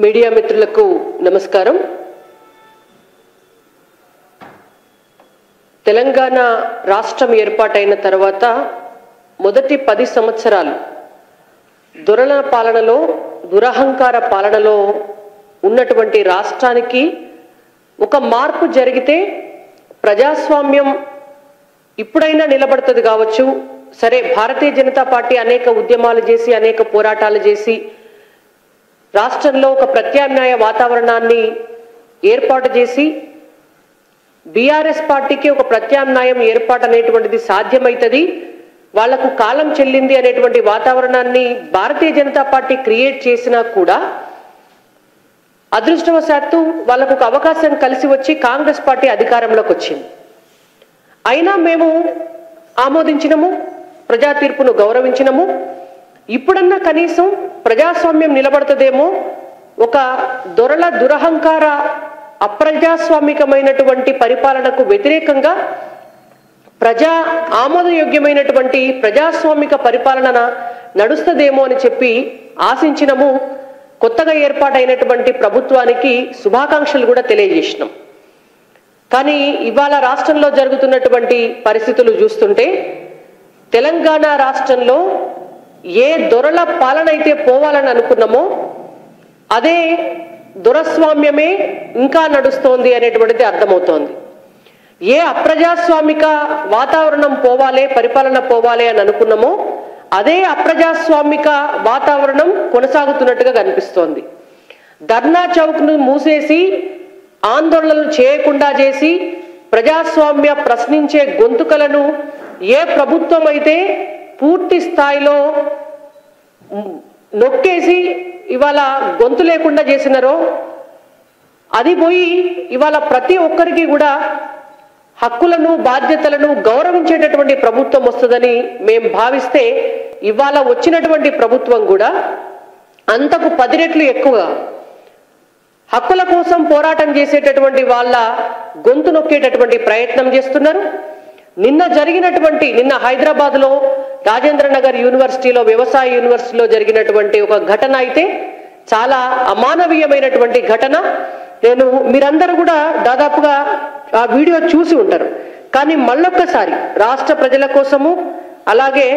Media మిత్రులకు నమస్కారం. తెలంగాణ రాష్ట్రం ఏర్పాటైన తర్వాత మొదటి 10 సంవత్సరాలు దొరల పాలనలో, దురహంకార పాలనలో ఉన్నటువంటి రాష్ట్రానికి ఒక మార్పు జరిగితే ప్రజాస్వామ్యం ఇప్పుడైనా నిలబడుతుంది కావచ్చు. సరే, భారతీయ జనతా పార్టీ అనేక ఉద్యమాలు చేసి, అనేక పోరాటాలు చేసి రాష్ట్రంలో ఒక ప్రత్యామ్నాయ వాతావరణాన్ని ఏర్పాటు చేసి బీఆర్ఎస్ పార్టీకి ఒక ప్రత్యామ్నాయం ఏర్పాటు అనేటువంటిది సాధ్యమవుతుంది, వాళ్లకు కాలం చెల్లింది అనేటువంటి వాతావరణాన్ని భారతీయ జనతా పార్టీ క్రియేట్ చేసినా కూడా అదృష్టవశాత్తు వాళ్ళకు ఒక అవకాశం కలిసి వచ్చి కాంగ్రెస్ పార్టీ అధికారంలోకి వచ్చింది. అయినా మేము ఆమోదించినము, ప్రజా తీర్పును గౌరవించినము. ఇప్పుడన్నా కనీసం ప్రజాస్వామ్యం నిలబడుతుందేమో, ఒక దొరల దురహంకార అప్రజాస్వామికమైనటువంటి పరిపాలనకు వ్యతిరేకంగా ప్రజా ఆమోదయోగ్యమైనటువంటి ప్రజాస్వామిక పరిపాలన నడుస్తుందేమో అని చెప్పి ఆశించినము. కొత్తగా ఏర్పాటైనటువంటి ప్రభుత్వానికి శుభాకాంక్షలు కూడా తెలియజేసినాం. కానీ ఇవాళ రాష్ట్రంలో జరుగుతున్నటువంటి పరిస్థితులు చూస్తుంటే తెలంగాణ రాష్ట్రంలో ఏ దొరల పాలన అయితే పోవాలని అనుకున్నామో అదే దొరస్వామ్యమే ఇంకా నడుస్తోంది అనేటువంటిది అర్థమవుతోంది. ఏ అప్రజాస్వామిక వాతావరణం పోవాలి, పరిపాలన పోవాలి అని అనుకున్నామో అదే అప్రజాస్వామిక వాతావరణం కొనసాగుతున్నట్టుగా కనిపిస్తోంది. ధర్నా చౌక్ను మూసేసి, ఆందోళనలు చేయకుండా చేసి, ప్రజాస్వామ్య ప్రశ్నించే గొంతుకలను ఏ ప్రభుత్వం అయితే పూర్తి స్థాయిలో నొక్కేసి ఇవాళ గొంతు లేకుండా చేసినారో అది పోయి ఇవాళ ప్రతి ఒక్కరికి కూడా హక్కులను, బాధ్యతలను గౌరవించేటటువంటి ప్రభుత్వం వస్తుందని మేము భావిస్తే, ఇవాళ వచ్చినటువంటి ప్రభుత్వం కూడా అంతకు 10 రెట్లు ఎక్కువగా హక్కుల కోసం పోరాటం చేసేటటువంటి వాళ్ళ గొంతు నొక్కేటటువంటి ప్రయత్నం చేస్తున్నారు. నిన్న హైదరాబాద్లో రాజేంద్ర నగర్ యూనివర్సిటీలో, వ్యవసాయ యూనివర్సిటీలో జరిగినటువంటి ఒక ఘటన అయితే చాలా అమానవీయమైనటువంటి ఘటన. మీరందరూ కూడా దాదాపుగా ఆ వీడియో చూసి ఉంటారు. కానీ మళ్ళొక్కసారి రాష్ట్ర ప్రజల కోసము, అలాగే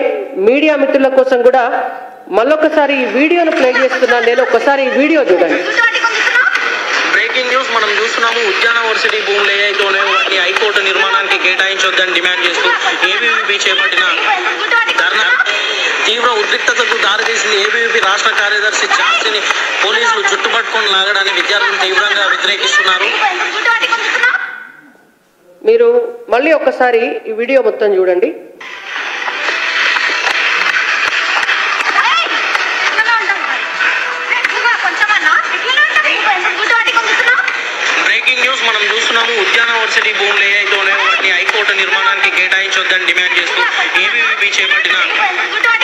మీడియా మిత్రుల కోసం కూడా మళ్ళొక్కసారి ఈ వీడియోను ప్లే చేస్తున్నాను. నేను ఒక్కసారి ఈ వీడియో చూడండి. బ్రేకింగ్ న్యూస్ మనం చూస్తున్నాము. ఉద్యాన వర్సిటీ భూములు ఏవైతే ఉన్నాయో వాటిని హైకోర్టు నిర్మాణానికి కేటాయించొద్దని డిమాండ్ చేస్తూ ఏబీవీపీ చేపట్టిన ధర్నా తీవ్ర ఉద్రిక్తతకు దారితీసింది. ఏబీవీపీ రాష్ట్ర కార్యదర్శి ఛాన్సీని పోలీసులు చుట్టుపట్టుకొని లాగడాన్ని విద్యార్థులు తీవ్రంగా వ్యతిరేకిస్తున్నారు. మీరు మళ్ళీ ఒక్కసారి ఈ వీడియో మొత్తం చూడండి. బ్రేకింగ్ న్యూస్ మనం చూస్తున్నాము. ఉద్యాన వర్సిటీ భూములు ఏవైతే ఉన్నాయో వాటిని హైకోర్టు నిర్మాణానికి కేటాయించొద్దని డిమాండ్ చేస్తూ ఏబీవీపీ చేపట్టిన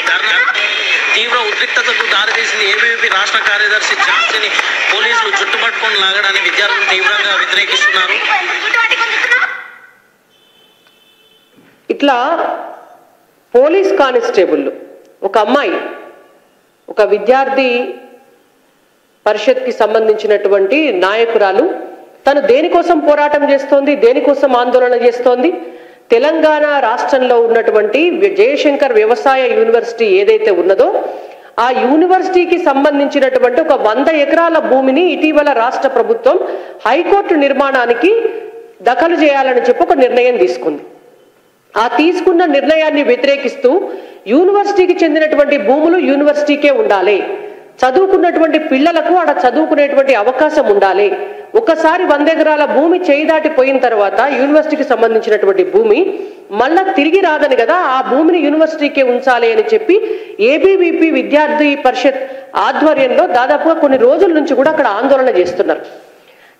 ధర్నా తీవ్ర ఉద్రిక్తతకు దారితీసింది. ఏబీవీపీ రాష్ట్ర కార్యదర్శి ఛాన్సీని పోలీసులు చుట్టుపట్టుకొని లాగడాన్ని విద్యార్థులు తీవ్రంగా వ్యతిరేకిస్తున్నారు. ఇట్లా పోలీస్ కానిస్టేబుల్ ఒక అమ్మాయి, ఒక విద్యార్థి పరిషత్కి సంబంధించినటువంటి నాయకురాలు, తను దేనికోసం పోరాటం చేస్తోంది, దేనికోసం ఆందోళన చేస్తోంది? తెలంగాణ రాష్ట్రంలో ఉన్నటువంటి జయశంకర్ వ్యవసాయ యూనివర్సిటీ ఏదైతే ఉన్నదో ఆ యూనివర్సిటీకి సంబంధించినటువంటి ఒక 100 ఎకరాల భూమిని ఇటీవల రాష్ట్ర ప్రభుత్వం హైకోర్టు నిర్మాణానికి దఖలు చేయాలని చెప్పి ఒక నిర్ణయం తీసుకుంది. ఆ తీసుకున్న నిర్ణయాన్ని వ్యతిరేకిస్తూ యూనివర్సిటీకి చెందినటువంటి భూములు యూనివర్సిటీకే ఉండాలి, చదువుకున్నటువంటి పిల్లలకు ఆడ చదువుకునేటువంటి అవకాశం ఉండాలి. ఒకసారి 100 ఎకరాల భూమి చేయి దాటిపోయిన తర్వాత యూనివర్సిటీకి సంబంధించినటువంటి భూమి మళ్ళా తిరిగి రాదని కదా, ఆ భూమిని యూనివర్సిటీకే ఉంచాలి అని చెప్పి ఏబీవీపీ విద్యార్థి పరిషత్ ఆధ్వర్యంలో దాదాపుగా కొన్ని రోజుల నుంచి కూడా అక్కడ ఆందోళన చేస్తున్నారు.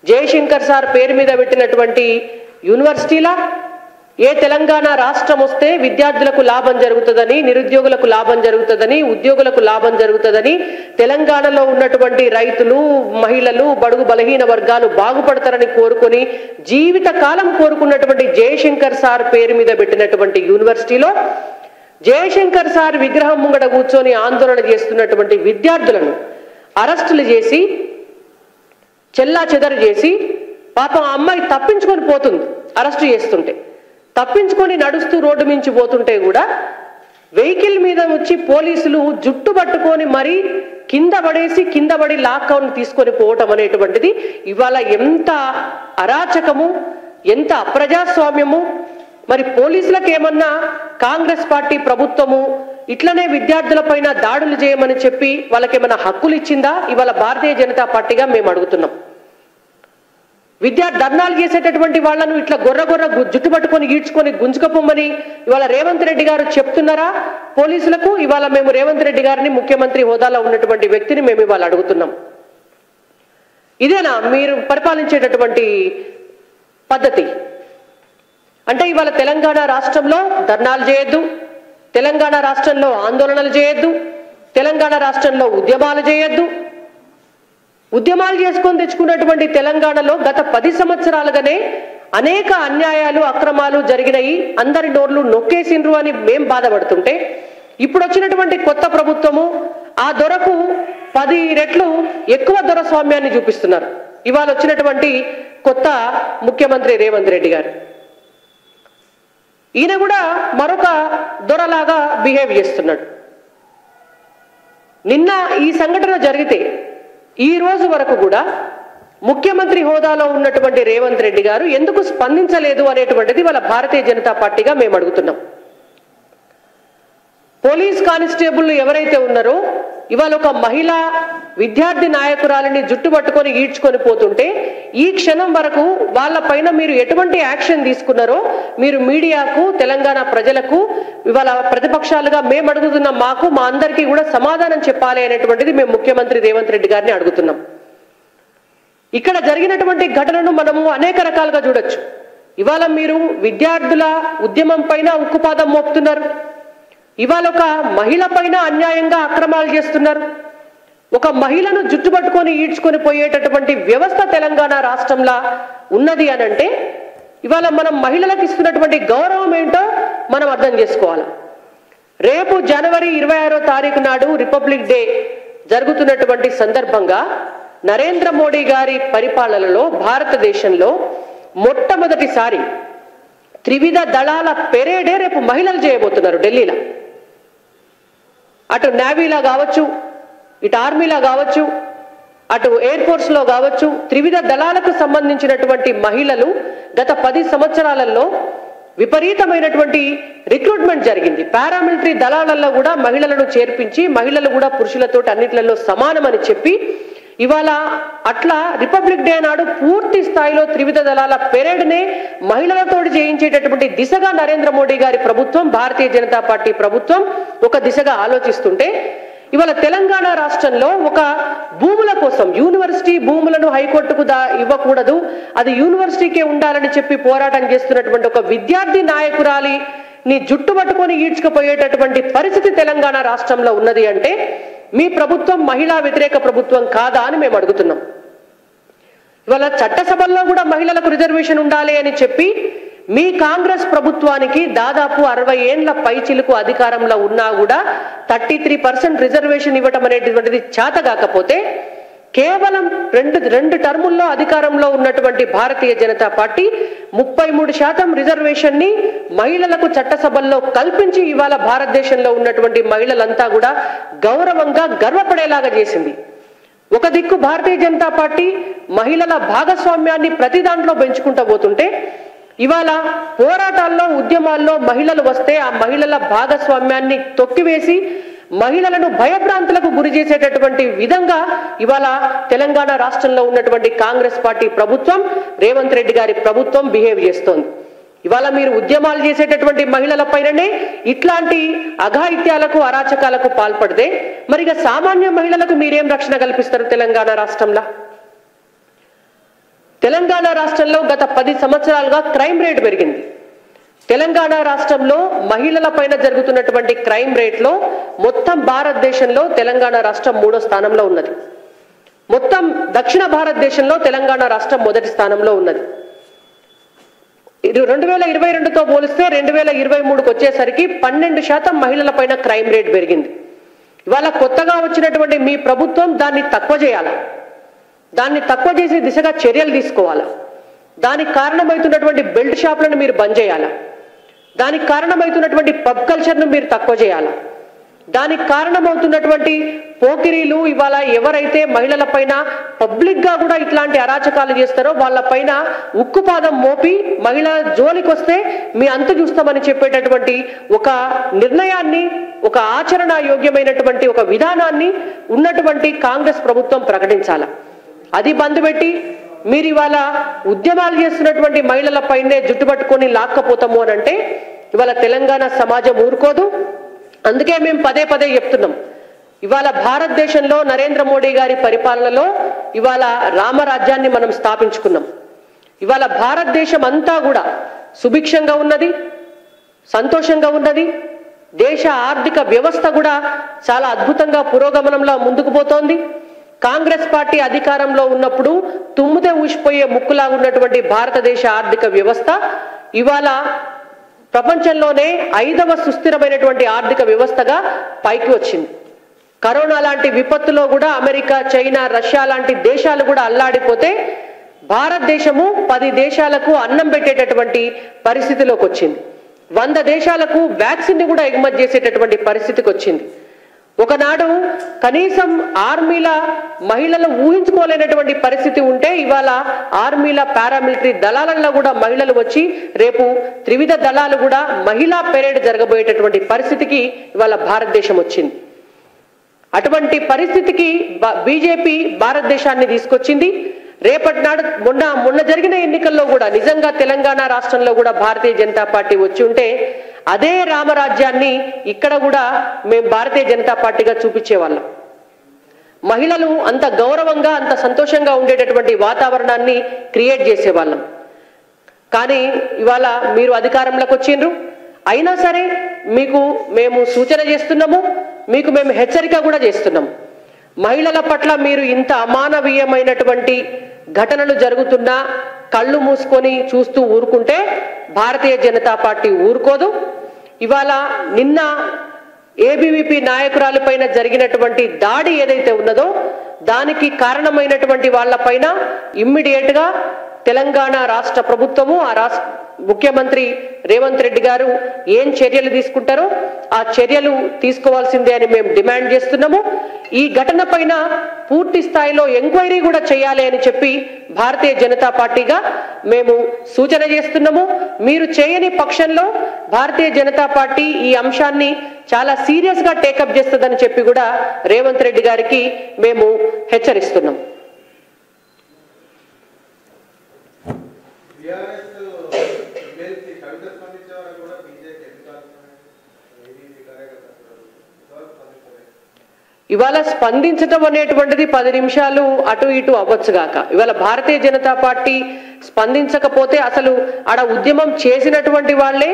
జయశంకర్ సార్ పేరు మీద పెట్టినటువంటి యూనివర్సిటీలా ఏ తెలంగాణ రాష్ట్రం వస్తే విద్యార్థులకు లాభం జరుగుతుందని, నిరుద్యోగులకు లాభం జరుగుతుందని, ఉద్యోగులకు లాభం జరుగుతుందని, తెలంగాణలో ఉన్నటువంటి రైతులు, మహిళలు, బడుగు బలహీన వర్గాలు బాగుపడతారని కోరుకొని జీవితకాలం కోరుకున్నటువంటి జయశంకర్ సార్ పేరు మీద పెట్టినటువంటి యూనివర్సిటీలో జయశంకర్ సార్ విగ్రహం ముంగట కూర్చొని ఆందోళన చేస్తున్నటువంటి విద్యార్థులను అరెస్టులు చేసి చెల్లా చెదరు చేసి పాపం ఆ అమ్మాయి తప్పించుకొని పోతుంది. అరెస్ట్ చేస్తుంటే తప్పించుకొని నడుస్తూ రోడ్డు మించి పోతుంటే కూడా వెహికల్ మీద వచ్చి పోలీసులు జుట్టు పట్టుకొని మరీ కింద పడి లాక్డౌన్ తీసుకొని పోవటం అనేటువంటిది ఇవాళ ఎంత అరాచకము, ఎంత అప్రజాస్వామ్యము. మరి పోలీసులకు ఏమన్నా కాంగ్రెస్ పార్టీ ప్రభుత్వము ఇట్లనే విద్యార్థులపైన దాడులు చేయమని చెప్పి వాళ్ళకేమన్నా హక్కులు ఇచ్చిందా? ఇవాళ భారతీయ జనతా పార్టీగా మేము అడుగుతున్నాం. ధర్నాలు చేసేటటువంటి వాళ్లను ఇట్లా గొర్ర జుట్టు పట్టుకొని ఈడ్చుకొని గుంజుకపోమని ఇవాళ రేవంత్ రెడ్డి గారు చెప్తున్నారా పోలీసులకు? ఇవాళ మేము రేవంత్ రెడ్డి గారిని, ముఖ్యమంత్రి హోదాలో ఉన్నటువంటి వ్యక్తిని మేము ఇవాళ అడుగుతున్నాం. ఇదేనా మీరు పరిపాలించేటటువంటి పద్ధతి? అంటే ఇవాళ తెలంగాణ రాష్ట్రంలో ధర్నాలు చేయొద్దు, తెలంగాణ రాష్ట్రంలో ఆందోళనలు చేయొద్దు, తెలంగాణ రాష్ట్రంలో ఉద్యమాలు చేయొద్దు. ఉద్యమాలు చేసుకొని తెచ్చుకున్నటువంటి తెలంగాణలో గత 10 సంవత్సరాలుగానే అనేక అన్యాయాలు, అక్రమాలు జరిగినాయి, అందరి నోర్లు నొక్కేసిండ్రు అని మేం బాధపడుతుంటే ఇప్పుడు వచ్చినటువంటి కొత్త ప్రభుత్వము ఆ దొరకు 10 రెట్లు ఎక్కువ దొరస్వామ్యాన్ని చూపిస్తున్నారు. ఇవాళ వచ్చినటువంటి కొత్త ముఖ్యమంత్రి రేవంత్ రెడ్డి గారు ఈయన కూడా మరొక దొరలాగా బిహేవ్ చేస్తున్నాడు. నిన్న ఈ సంఘటన జరిగితే ఈ రోజు వరకు కూడా ముఖ్యమంత్రి హోదాలో ఉన్నటువంటి రేవంత్ రెడ్డి గారు ఎందుకు స్పందించలేదు అనేటువంటిది వాళ్ళ భారతీయ జనతా పార్టీగా మేము అడుగుతున్నాం. పోలీస్ కానిస్టేబుల్ ఎవరైతే ఉన్నారో ఇవాళ ఒక మహిళా విద్యార్థి నాయకురాలిని జుట్టు పట్టుకొని ఈడ్చుకొని పోతుంటే ఈ క్షణం వరకు వాళ్ళపైన మీరు ఎటువంటి యాక్షన్ తీసుకున్నారో మీరు మీడియాకు, తెలంగాణ ప్రజలకు, ఇవాళ ప్రతిపక్షాలుగా మేము అడుగుతున్నాం. మాకు, మా అందరికీ కూడా సమాధానం చెప్పాలి అనేటువంటిది మేము ముఖ్యమంత్రి రేవంత్ రెడ్డి గారిని అడుగుతున్నాం. ఇక్కడ జరిగినటువంటి ఘటనను మనము అనేక రకాలుగా చూడొచ్చు. ఇవాళ మీరు విద్యార్థుల ఉద్యమం పైన ఉక్కుపాదం మోపుతున్నారు, ఇవాళ ఒక మహిళ పైన అన్యాయంగా అక్రమాలు చేస్తున్నారు. ఒక మహిళను జుట్టు పట్టుకొని ఈడ్చుకొని పోయేటటువంటి వ్యవస్థ తెలంగాణ రాష్ట్రంలో ఉన్నది అని అంటే ఇవాళ మనం మహిళలకు ఇస్తున్నటువంటి గౌరవం ఏంటో మనం అర్థం చేసుకోవాలి. రేపు జనవరి 26వ తారీఖు నాడు రిపబ్లిక్ డే జరుగుతున్నటువంటి సందర్భంగా నరేంద్ర మోడీ గారి పరిపాలనలో భారతదేశంలో మొట్టమొదటిసారి త్రివిధ దళాల పెరేడే రేపు మహిళలు చేయబోతున్నారు ఢిల్లీలో. అటు నేవీలో కావచ్చు, ఇటు ఆర్మీలో కావచ్చు, అటు ఎయిర్ ఫోర్స్ లో కావచ్చు, త్రివిధ దళాలకు సంబంధించినటువంటి మహిళలు గత 10 సంవత్సరాలలో విపరీతమైనటువంటి రిక్రూట్మెంట్ జరిగింది. పారామిలిటరీ దళాలలో కూడా మహిళలను చేర్పించి మహిళలు కూడా పురుషులతో అన్నిట్లలో సమానమని చెప్పి ఇవాళ అట్లా రిపబ్లిక్ డే నాడు పూర్తి స్థాయిలో త్రివిధ దళాల పెరేడ్నే మహిళలతో చేయించేటటువంటి దిశగా నరేంద్ర మోడీ గారి ప్రభుత్వం, భారతీయ జనతా పార్టీ ప్రభుత్వం ఒక దిశగా ఆలోచిస్తుంటే ఇవాళ తెలంగాణ రాష్ట్రంలో ఒక భూముల కోసం యూనివర్సిటీ భూములను హైకోర్టుకు ఇవ్వకూడదు, అది యూనివర్సిటీకే ఉండాలని చెప్పి పోరాటం చేస్తున్నటువంటి ఒక విద్యార్థి నాయకురాలిని జుట్టు పట్టుకొని ఈడ్చుకుపోయేటటువంటి పరిస్థితి తెలంగాణ రాష్ట్రంలో ఉన్నది అంటే మీ ప్రభుత్వం మహిళా వ్యతిరేక ప్రభుత్వం కాదా అని మేము అడుగుతున్నాం. ఇవాళ చట్టసభల్లో కూడా మహిళలకు రిజర్వేషన్ ఉండాలి అని చెప్పి మీ కాంగ్రెస్ ప్రభుత్వానికి దాదాపు 60 ఏండ్ల పైచిలుకు అధికారంలో ఉన్నా కూడా 33% రిజర్వేషన్ ఇవ్వటం అనేటువంటిది చేతగాకపోతే కేవలం రెండు టర్ముల్లో అధికారంలో ఉన్నటువంటి భారతీయ జనతా పార్టీ 33% రిజర్వేషన్ ని మహిళలకు చట్టసభల్లో కల్పించి ఇవాళ భారతదేశంలో ఉన్నటువంటి మహిళలంతా కూడా గౌరవంగా గర్వపడేలాగా చేసింది. ఒక దిక్కు భారతీయ జనతా పార్టీ మహిళల భాగస్వామ్యాన్ని ప్రతి దాంట్లో పెంచుకుంటూ పోతుంటే ఇవాళ పోరాటాల్లో, ఉద్యమాల్లో మహిళలు వస్తే ఆ మహిళల భాగస్వామ్యాన్ని తొక్కివేసి మహిళలను భయభ్రాంతులకు గురి చేసేటటువంటి విధంగా ఇవాళ తెలంగాణ రాష్ట్రంలో ఉన్నటువంటి కాంగ్రెస్ పార్టీ ప్రభుత్వం, రేవంత్ రెడ్డి గారి ప్రభుత్వం బిహేవ్ చేస్తోంది. ఇవాళ మీరు ఉద్యమాలు చేసేటటువంటి మహిళల పైననే ఇట్లాంటి అఘాయిత్యాలకు, అరాచకాలకు పాల్పడితే మరి ఇక సామాన్య మహిళలకు మీరేం రక్షణ కల్పిస్తారు తెలంగాణ రాష్ట్రంలో? తెలంగాణ రాష్ట్రంలో గత 10 సంవత్సరాలుగా క్రైమ్ రేట్ పెరిగింది. తెలంగాణ రాష్ట్రంలో మహిళల పైన జరుగుతున్నటువంటి క్రైమ్ రేట్లో మొత్తం భారతదేశంలో తెలంగాణ రాష్ట్రం 3వ స్థానంలో ఉన్నది. మొత్తం దక్షిణ భారతదేశంలో తెలంగాణ రాష్ట్రం 1వ స్థానంలో ఉన్నది. 2022తో పోలిస్తే 2023కు వచ్చేసరికి 12% మహిళల పైన క్రైమ్ రేట్ పెరిగింది. ఇవాళ కొత్తగా వచ్చినటువంటి మీ ప్రభుత్వం దాన్ని తక్కువ చేయాలి. దాన్ని తక్కువ చేసే దిశగా చర్యలు తీసుకోవాలా? దానికి కారణమవుతున్నటువంటి బెల్ట్ షాపులను మీరు బంద్ చేయాలా? దానికి కారణమవుతున్నటువంటి పబ్ కల్చర్ను మీరు తక్కువ చేయాలా? దానికి కారణమవుతున్నటువంటి పోకిరీలు ఇవాళ ఎవరైతే మహిళల పైన పబ్లిక్ గా కూడా ఇట్లాంటి అరాచకాలు చేస్తారో వాళ్ళ పైన ఉక్కుపాదం మోపి మహిళల జోలికి వస్తే మీ అంతు చూస్తామని చెప్పేటటువంటి ఒక నిర్ణయాన్ని, ఒక ఆచరణ యోగ్యమైనటువంటి ఒక విధానాన్ని ఉన్నటువంటి కాంగ్రెస్ ప్రభుత్వం ప్రకటించాల. అది బంద్ పెట్టి మీరు ఇవాళ ఉద్యమాలు చేస్తున్నటువంటి మహిళల పైనే జుట్టుపట్టుకొని లాక్కపోతాము అని అంటే ఇవాళ తెలంగాణ సమాజం ఊరుకోదు. అందుకే మేము పదే పదే చెప్తున్నాం, ఇవాళ భారతదేశంలో నరేంద్ర మోడీ గారి పరిపాలనలో ఇవాళ రామరాజ్యాన్ని మనం స్థాపించుకున్నాం. ఇవాళ భారతదేశం అంతా కూడా సుభిక్షంగా ఉన్నది, సంతోషంగా ఉన్నది. దేశ ఆర్థిక వ్యవస్థ కూడా చాలా అద్భుతంగా పురోగమనంలో ముందుకు పోతోంది. కాంగ్రెస్ పార్టీ అధికారంలో ఉన్నప్పుడు తుమ్మితే ఊసిపోయే ముక్కులాగా ఉన్నటువంటి భారతదేశ ఆర్థిక వ్యవస్థ ఇవాళ ప్రపంచంలోనే 5వ సుస్థిరమైనటువంటి ఆర్థిక వ్యవస్థగా పైకి వచ్చింది. కరోనా లాంటి విపత్తులో కూడా అమెరికా, చైనా, రష్యా లాంటి దేశాలు కూడా అల్లాడిపోతే భారతదేశము 10 దేశాలకు అన్నం పెట్టేటటువంటి పరిస్థితిలోకి వచ్చింది. 100 దేశాలకు వ్యాక్సిన్ ని కూడా ఎగుమతి చేసేటటువంటి పరిస్థితికి వచ్చింది. ఒకనాడు కనీసం ఆర్మీల మహిళలు ఊహించుకోలేనటువంటి పరిస్థితి ఉంటే ఇవాళ ఆర్మీల పారామిలిటరీ దళాలలో కూడా మహిళలు వచ్చి రేపు త్రివిధ దళాలు కూడా మహిళా పెరేడ్ జరగబోయేటటువంటి పరిస్థితికి ఇవాళ భారతదేశం వచ్చింది. అటువంటి పరిస్థితికి బీజేపీ భారతదేశాన్ని తీసుకొచ్చింది. రేపటి నాడు మొన్న జరిగిన ఎన్నికల్లో కూడా నిజంగా తెలంగాణ రాష్ట్రంలో కూడా భారతీయ జనతా పార్టీ వచ్చి ఉంటే అదే రామరాజ్యాన్ని ఇక్కడ కూడా మేము భారతీయ జనతా పార్టీగా చూపించేవాళ్ళం. మహిళలు అంత గౌరవంగా, అంత సంతోషంగా ఉండేటటువంటి వాతావరణాన్ని క్రియేట్ చేసేవాళ్ళం. కానీ ఇవాళ మీరు అధికారంలోకి వచ్చిండ్రు, అయినా సరే మీకు మేము సూచన చేస్తున్నాము, మీకు మేము హెచ్చరిక కూడా చేస్తున్నాము. మహిళల పట్ల మీరు ఇంత అమానవీయమైనటువంటి ఘటనలు జరుగుతున్నా కళ్ళు మూసుకొని చూస్తూ ఊరుకుంటే భారతీయ జనతా పార్టీ ఊరుకోదు. ఇవాళ నిన్న ఏబీవీపీ నాయకురాలిపైన జరిగినటువంటి దాడి ఏదైతే ఉన్నదో దానికి కారణమైనటువంటి వాళ్ళపైన ఇమ్మీడియట్ గా తెలంగాణ రాష్ట్ర ప్రభుత్వము, ఆ రాష్ట్ర ముఖ్యమంత్రి రేవంత్ రెడ్డి గారు ఏం చర్యలు తీసుకుంటారో ఆ చర్యలు తీసుకోవాల్సిందే అని మేము డిమాండ్ చేస్తున్నాము. ఈ ఘటన పైన పూర్తి స్థాయిలో ఎంక్వైరీ కూడా చేయాలి అని చెప్పి భారతీయ జనతా పార్టీగా మేము సూచన చేస్తున్నాము. మీరు చేయని పక్షంలో భారతీయ జనతా పార్టీ ఈ అంశాన్ని చాలా సీరియస్ గా టేకప్ చేస్తుందని చెప్పి కూడా రేవంత్ రెడ్డి గారికి మేము హెచ్చరిస్తున్నాం. ఇవాళ స్పందించటం అనేటువంటిది 10 నిమిషాలు అటు ఇటు అవ్వచ్చుగాక. ఇవాళ భారతీయ జనతా పార్టీ స్పందించకపోతే అసలు ఆడ ఉద్యమం చేసినటువంటి వాళ్లే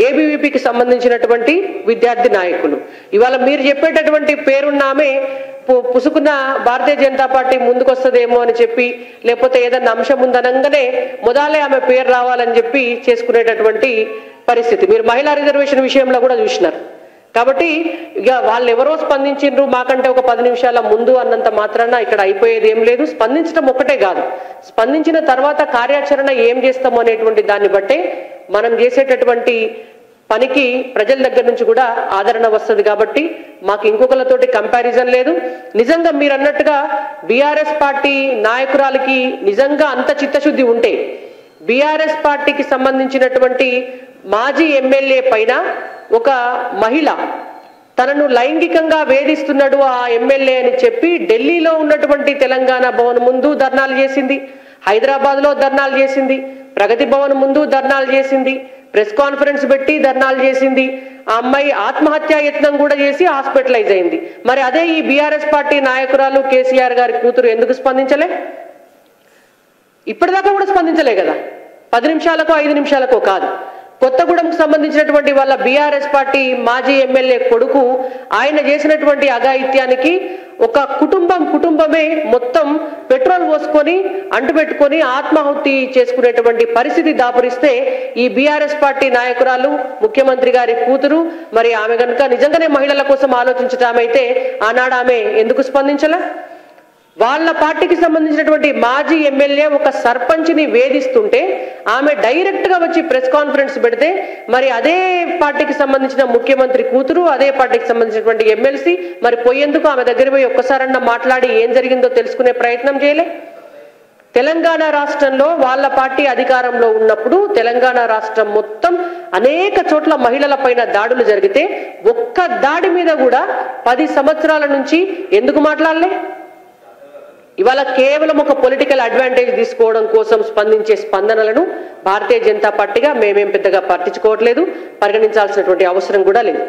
ఏబీవీపీకి సంబంధించినటువంటి విద్యార్థి నాయకులు. ఇవాళ మీరు చెప్పేటటువంటి పేరున్నామే పుసుకున్న భారతీయ జనతా పార్టీ ముందుకొస్తుందేమో అని చెప్పి, లేకపోతే ఏదన్నా అంశం ఉందనగానే మొదలే ఆమె పేరు రావాలని చెప్పి చేసుకునేటటువంటి పరిస్థితి మీరు మహిళా రిజర్వేషన్ విషయంలో కూడా చూసినారు. కాబట్టి ఇక వాళ్ళు ఎవరో స్పందించిండ్రు మాకంటే ఒక 10 నిమిషాల ముందు అన్నంత మాత్రాన ఇక్కడ అయిపోయేది ఏం లేదు. స్పందించడం ఒకటే కాదు, స్పందించిన తర్వాత కార్యాచరణ ఏం చేస్తాము అనేటువంటి దాన్ని బట్టే మనం చేసేటటువంటి పనికి ప్రజల దగ్గర నుంచి కూడా ఆదరణ వస్తుంది. కాబట్టి మాకు ఇంకొకరితోటి కంపారిజన్ లేదు. నిజంగా మీరు అన్నట్టుగా బీఆర్ఎస్ పార్టీ నాయకురాలకి నిజంగా అంత చిత్తశుద్ధి ఉంటే బీఆర్ఎస్ పార్టీకి సంబంధించినటువంటి మాజీ ఎమ్మెల్యే పైన ఒక మహిళ తనను లైంగికంగా వేధిస్తున్నాడు ఆ ఎమ్మెల్యే అని చెప్పి ఢిల్లీలో ఉన్నటువంటి తెలంగాణ భవన్ ముందు ధర్నాలు చేసింది, హైదరాబాద్ లో ధర్నాలు చేసింది, ప్రగతి భవన్ ముందు ధర్నాలు చేసింది, ప్రెస్ కాన్ఫరెన్స్ పెట్టి ధర్నాలు చేసింది. ఆ అమ్మాయి ఆత్మహత్యా యత్నం కూడా చేసి హాస్పిటలైజ్ అయింది. మరి అదే ఈ బీఆర్ఎస్ పార్టీ నాయకురాలు కేసీఆర్ గారి కూతురు ఎందుకు స్పందించలే? ఇప్పటిదాకా కూడా స్పందించలే కదా. 10 నిమిషాలకో 5 నిమిషాలకో కాదు. కొత్తగూడెంకు సంబంధించినటువంటి వాళ్ళ బీఆర్ఎస్ పార్టీ మాజీ ఎమ్మెల్యే కొడుకు ఆయన చేసినటువంటి అఘాయిత్యానికి ఒక కుటుంబమే మొత్తం పెట్రోల్ పోసుకొని అంటుపెట్టుకొని ఆత్మాహుతి చేసుకునేటువంటి పరిస్థితి దాపురిస్తే ఈ బీఆర్ఎస్ పార్టీ నాయకురాలు ముఖ్యమంత్రి గారి కూతురు మరి ఆమె కనుక నిజంగానే మహిళల కోసం ఆలోచించటమైతే ఆనాడు ఆమె ఎందుకు స్పందించలే? వాళ్ళ పార్టీకి సంబంధించినటువంటి మాజీ ఎమ్మెల్యే ఒక సర్పంచ్ని వేధిస్తుంటే ఆమె డైరెక్ట్ గా వచ్చి ప్రెస్ కాన్ఫరెన్స్ పెడితే మరి అదే పార్టీకి సంబంధించిన ముఖ్యమంత్రి కూతురు అదే పార్టీకి సంబంధించినటువంటి ఎమ్మెల్సీ మరి పోయేందుకు ఆమె దగ్గర పోయి ఒక్కసారన్నా మాట్లాడి ఏం జరిగిందో తెలుసుకునే ప్రయత్నం చేయలే. తెలంగాణ రాష్ట్రంలో వాళ్ళ పార్టీ అధికారంలో ఉన్నప్పుడు తెలంగాణ రాష్ట్రం మొత్తం అనేక చోట్ల మహిళల పైన దాడులు జరిగితే ఒక్క దాడి మీద కూడా 10 సంవత్సరాల నుంచి ఎందుకు మాట్లాడలే? ఇవాళ కేవలం ఒక పొలిటికల్ అడ్వాంటేజ్ తీసుకోవడం కోసం స్పందించే స్పందనలను భారతీయ జనతా పార్టీగా మేమేం పెద్దగా పట్టించుకోవట్లేదు, పరిగణించాల్సినటువంటి అవసరం కూడా లేదు.